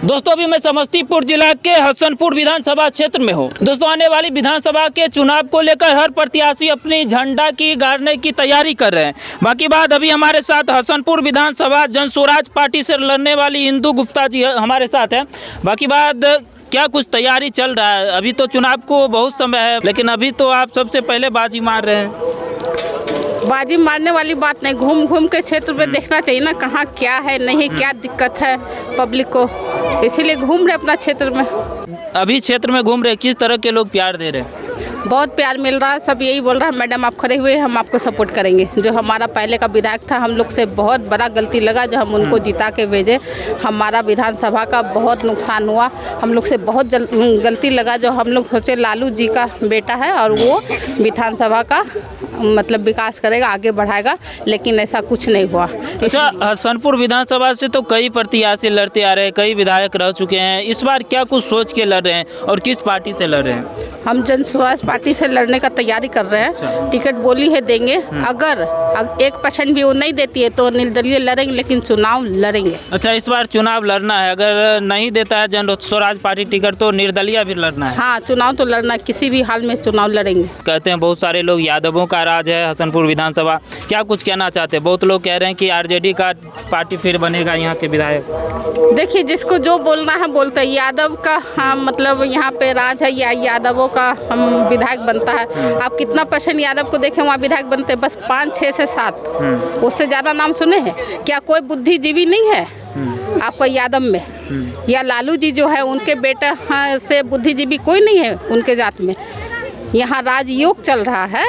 दोस्तों अभी मैं समस्तीपुर जिला के हसनपुर विधानसभा क्षेत्र में हूँ। दोस्तों आने वाली विधानसभा के चुनाव को लेकर हर प्रत्याशी अपनी झंडा की गाड़ने की तैयारी कर रहे हैं। बाकी बात अभी हमारे साथ हसनपुर विधानसभा जन स्वराज पार्टी से लड़ने वाली इंदु गुप्ता जी हमारे साथ हैं। बाकी बात क्या कुछ तैयारी चल रहा है? अभी तो चुनाव को बहुत समय है, लेकिन अभी तो आप सबसे पहले बाजी मार रहे हैं। बाजी मारने वाली बात नहीं, घूम घूम के क्षेत्र में देखना चाहिए ना, कहाँ क्या है, नहीं क्या दिक्कत है पब्लिक को, इसीलिए घूम रहे अपना क्षेत्र में। अभी क्षेत्र में घूम रहे, किस तरह के लोग प्यार दे रहे हैं? बहुत प्यार मिल रहा है, सब यही बोल रहा है मैडम आप खड़े हुए, हम आपको सपोर्ट करेंगे। जो हमारा पहले का विधायक था, हम लोग से बहुत बड़ा गलती लगा जो हम उनको जिता के भेजे। हमारा विधानसभा का बहुत नुकसान हुआ, हम लोग से बहुत गलती लगा। जो हम लोग सोचे लालू जी का बेटा है और वो विधानसभा का मतलब विकास करेगा, आगे बढ़ाएगा, लेकिन ऐसा कुछ नहीं हुआ। अच्छा, हसनपुर विधानसभा से तो कई प्रत्याशी लड़ते आ रहे हैं, कई विधायक रह चुके हैं। इस बार क्या कुछ सोच के लड़ रहे हैं और किस पार्टी से लड़ रहे हैं? हम जन स्वराज पार्टी से लड़ने का तैयारी कर रहे हैं। टिकट बोली है देंगे, अगर 1% भी वो नहीं देती है तो निर्दलीय लड़ेंगे, लेकिन चुनाव लड़ेंगे। अच्छा, इस बार चुनाव लड़ना है, अगर नहीं देता है जन स्वराज पार्टी टिकट तो निर्दलीय भी लड़ना है। हाँ, चुनाव तो लड़ना, किसी भी हाल में चुनाव लड़ेंगे। कहते हैं बहुत सारे लोग यादवों का राज है हसनपुर विधानसभा, क्या कुछ कहना चाहते हैं? बहुत लोग कह रहे हैं कि आरजेडी का पार्टी फिर बनेगा यहाँ के विधायक। देखिए, जिसको जो बोलना है बोलता है। यादव का मतलब यहाँ पे राज है या यादवों का हम विधायक बनता है। आप कितना % यादव को देखें वहाँ विधायक बनते हैं, बस 5, 6 से 7, उससे ज़्यादा नाम सुने हैं क्या? कोई बुद्धिजीवी नहीं है आपका यादव में? या लालू जी जो है उनके बेटा से बुद्धिजीवी कोई नहीं है उनके जात में। यहाँ राजयोग चल रहा है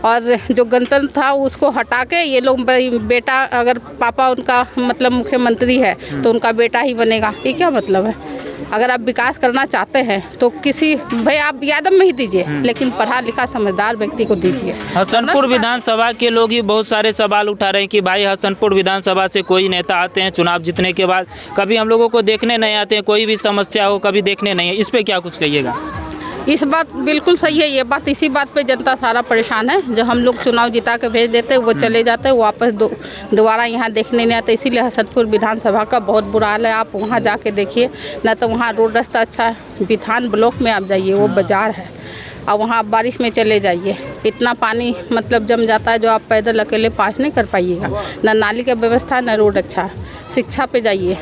और जो गणतंत्र था उसको हटा के ये लोग बेटा, अगर पापा उनका मतलब मुख्यमंत्री है तो उनका बेटा ही बनेगा, ये क्या मतलब है? अगर आप विकास करना चाहते हैं तो किसी भाई आप यादव में ही दीजिए, लेकिन पढ़ा लिखा समझदार व्यक्ति को दीजिए। हसनपुर विधानसभा के लोग ही बहुत सारे सवाल उठा रहे हैं कि भाई हसनपुर विधानसभा से कोई नेता आते हैं चुनाव जीतने के बाद, कभी हम लोगों को देखने नहीं आते हैं, कोई भी समस्या हो कभी देखने नहीं है। इस पर क्या कुछ कहिएगा? इस बात बिल्कुल सही है, ये बात, इसी बात पे जनता सारा परेशान है। जो हम लोग चुनाव जिता के भेज देते हैं वो चले जाते हैं, वापस दोबारा यहाँ देखने नहीं आते। इसीलिए हसनपुर विधानसभा का बहुत बुरा हाल है। आप वहाँ जाके देखिए ना, तो वहाँ रोड रास्ता अच्छा है। विधान ब्लॉक में आप जाइए, वो बाजार है, और वहाँ आप बारिश में चले जाइए, इतना पानी मतलब जम जाता है जो आप पैदल अकेले पास नहीं कर पाइएगा। ना नाली का व्यवस्था, ना रोड अच्छा है। शिक्षा पे जाइए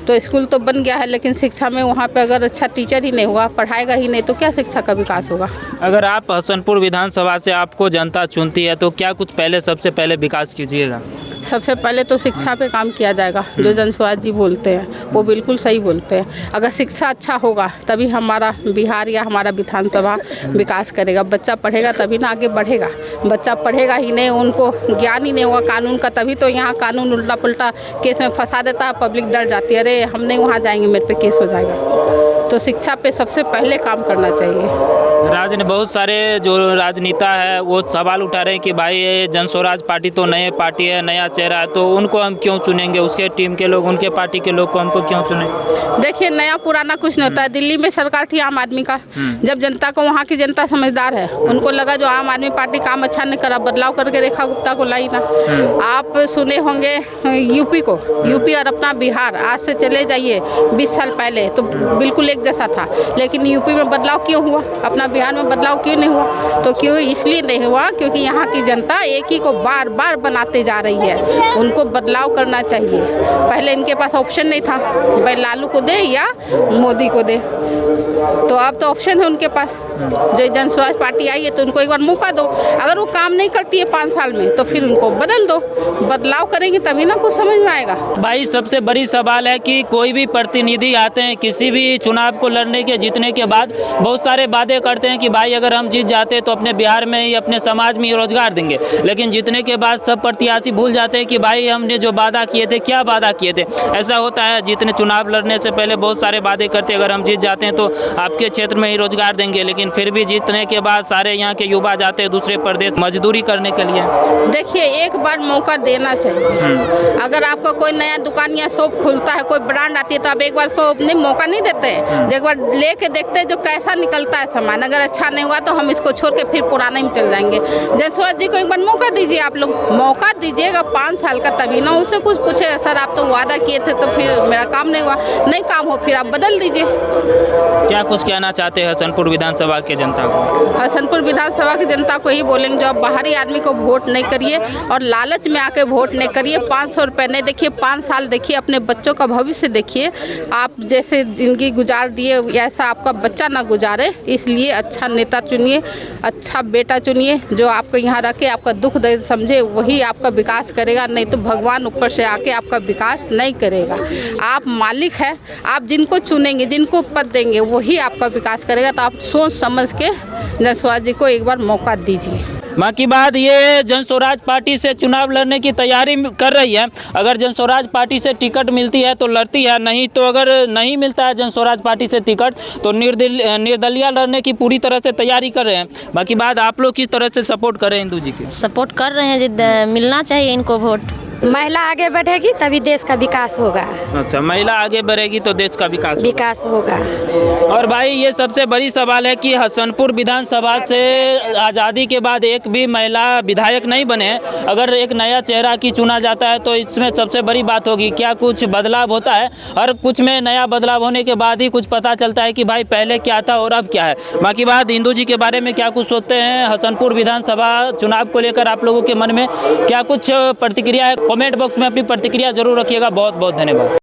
तो स्कूल तो बन गया है, लेकिन शिक्षा में वहाँ पे अगर अच्छा टीचर ही नहीं होगा, पढ़ाएगा ही नहीं, तो क्या शिक्षा का विकास होगा? अगर आप हसनपुर विधानसभा से आपको जनता चुनती है तो क्या कुछ सबसे पहले विकास कीजिएगा? सबसे पहले तो शिक्षा पे काम किया जाएगा। जो जन स्वराज जी बोलते हैं वो बिल्कुल सही बोलते हैं। अगर शिक्षा अच्छा होगा तभी हमारा बिहार या हमारा विधानसभा विकास करेगा। बच्चा पढ़ेगा तभी ना आगे बढ़ेगा। बच्चा पढ़ेगा ही नहीं, उनको ज्ञान ही नहीं होगा कानून का, तभी तो यहाँ कानून उल्टा पुल्टा केस में फंसा देता है। पब्लिक डर जाती है, अरे हम नहीं वहाँ जाएंगे, मेरे पे केस हो जाएगा। तो शिक्षा पे सबसे पहले काम करना चाहिए। बहुत सारे जो राजनेता है वो सवाल उठा रहे हैं कि भाई ये जन स्वराज पार्टी तो नए पार्टी है, नया चेहरा है, तो उनको हम क्यों चुनेंगे? उसके टीम के लोग, उनके पार्टी के लोग को हमको क्यों चुने? देखिए, नया पुराना कुछ नहीं होता है। दिल्ली में सरकार थी आम आदमी का, जब जनता को, वहाँ की जनता समझदार है, उनको लगा जो आम आदमी पार्टी काम अच्छा नहीं करा, बदलाव करके रेखा गुप्ता को लाई ना। आप सुने होंगे यूपी और अपना बिहार, आज से चले जाइए 20 साल पहले तो बिल्कुल एक जैसा था, लेकिन यूपी में बदलाव क्यों हुआ? अपना बिहार में बदलाव क्यों नहीं हुआ? तो क्यों? इसलिए नहीं हुआ क्योंकि यहाँ की जनता एक ही को बार बार बनाते जा रही है। उनको बदलाव करना चाहिए। पहले इनके पास ऑप्शन नहीं था, भाई लालू को दे या मोदी को दे, तो अब तो ऑप्शन है उनके पास। जो जन स्वराज पार्टी आई है तो उनको एक बार मौका दो। अगर वो काम नहीं करती है 5 साल में तो फिर उनको बदल दो। बदलाव करेंगे तभी ना कुछ समझ में आएगा। भाई सबसे बड़ी सवाल है कि कोई भी प्रतिनिधि आते हैं किसी भी चुनाव को लड़ने के, जीतने के बाद बहुत सारे वादे करते हैं कि भाई अगर हम जीत जाते तो अपने बिहार में ही, अपने समाज में ही रोजगार देंगे, लेकिन जीतने के बाद सब प्रत्याशी भूल जाते हैं कि भाई हमने जो वादा किए थे, क्या वादा किए थे। ऐसा होता है, जीतने चुनाव लड़ने से पहले बहुत सारे वादे करते हैं, अगर हम जीत जाते हैं तो आपके क्षेत्र में ही रोजगार देंगे, लेकिन लेकिन फिर भी जीतने के बाद सारे यहाँ के युवा जाते हैं दूसरे प्रदेश मजदूरी करने के लिए। देखिए, एक बार मौका देना चाहिए। अगर आपका कोई नया दुकान या शॉप खुलता है, कोई ब्रांड आती है, तो आप एक बार उसको अपने मौका नहीं देते हैं। एक बार लेके देखते हैं जो कैसा निकलता है सामान। अगर अच्छा नहीं हुआ तो हम इसको छोड़ के फिर पुराने में चल जाएंगे। जयसवाल जी को एक बार मौका दीजिए, आप लोग मौका दीजिएगा 5 साल का, तभी ना उससे कुछ पूछेगा सर आप तो वादा किए थे तो फिर मेरा काम नहीं हुआ। नहीं काम हो फिर आप बदल दीजिए। क्या कुछ कहना चाहते हैं हसनपुर विधानसभा के जनता को? हसनपुर विधानसभा की जनता को ही बोलेंगे जो आप बाहरी आदमी को वोट नहीं करिए और लालच में आके वोट नहीं करिए। 500 रुपये नहीं देखिए, 5 साल देखिए, अपने बच्चों का भविष्य देखिए। आप जैसे जिंदगी गुजार दिए ऐसा आपका बच्चा ना गुजारे, इसलिए अच्छा नेता चुनिए, अच्छा बेटा चुनिए जो आपको यहाँ रखे, आपका दुख दर्द समझे, वही आपका विकास करेगा। नहीं तो भगवान ऊपर से आके आपका विकास नहीं करेगा। आप मालिक है, आप जिनको चुनेंगे, जिनको पद देंगे, वही आपका विकास करेगा। तो आप सोच समझ के जयसवाल जी को एक बार मौका दीजिए। बाकी बात ये जन स्वराज पार्टी से चुनाव लड़ने की तैयारी कर रही है। अगर जन स्वराज पार्टी से टिकट मिलती है तो लड़ती है, नहीं तो अगर नहीं मिलता है जन स्वराज पार्टी से टिकट तो निर्दलीय लड़ने की पूरी तरह से तैयारी कर रहे हैं। बाकी बात आप लोग किस तरह से सपोर्ट कर रहे हैं इंदू जी की? सपोर्ट कर रहे हैं, मिलना चाहिए इनको वोट। महिला आगे बढ़ेगी तभी देश का विकास होगा। अच्छा, महिला आगे बढ़ेगी तो देश का विकास होगा। और भाई ये सबसे बड़ी सवाल है कि हसनपुर विधानसभा से आज़ादी के बाद एक भी महिला विधायक नहीं बने। अगर एक नया चेहरा की चुना जाता है तो इसमें सबसे बड़ी बात होगी क्या कुछ बदलाव होता है। और कुछ में नया बदलाव होने के बाद ही कुछ पता चलता है कि भाई पहले क्या था और अब क्या है। बाकी बात इंदू जी के बारे में क्या कुछ सोचते हैं, हसनपुर विधानसभा चुनाव को लेकर आप लोगों के मन में क्या कुछ प्रतिक्रिया है, कमेंट बॉक्स में अपनी प्रतिक्रिया जरूर रखिएगा। बहुत बहुत धन्यवाद।